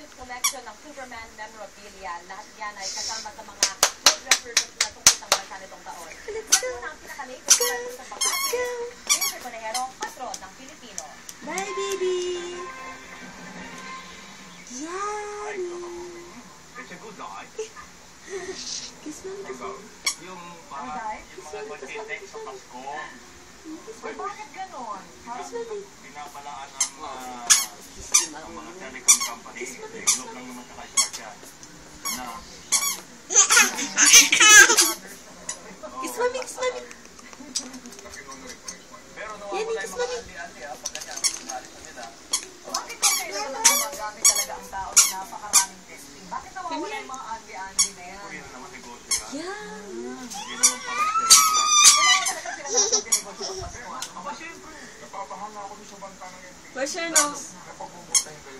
youth collection ng Superman memorabilia. Lahat yan ay kasama sa mga good references na tungkol ng bansa nitong taon. Yan muna ang pinaka-latest record sa Makati. Vincent Conejero, patron ng Pilipino. Bye, baby! Yan! It's a good eye. Kiss mo, kiss mo. Yung mga pag-intake sa Pasko. Ay, bakit ganon? Pinapalaan ng mga telecom company. Globe lang naman saka smart yan. Na, Kiss mami, kiss mami. pero Yan, nawawala kiss yung mga mami. anti-anti pag ganyan, pinalis na nila. Bakit kung kailan lang gumagamit talaga ang tao na napakaraming testing? Bakit nawawala yung mga andi-andi na yan? Yun naman negosyo yan. Yan! Yun naman parang service lang. Wala talaga sila sa pinigod sa Pasko. Aba, siyempre. Napapahanga ako sa banta ng NTV. Where's your nose?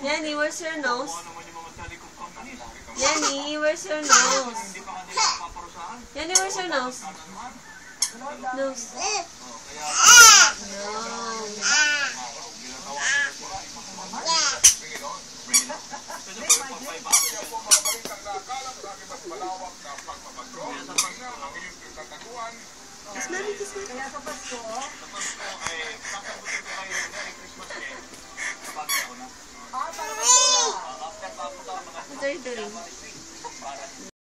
Yanni, where's your nose? Kung ano man yung mga telecom companies. Yanni, where's your nose? Hindi pa nga nila napaparusahan. Yanni, where's your nose? Nose. Kaya, Kiss mami, kiss mami. Kaya sa Pasko, para may What are you doing?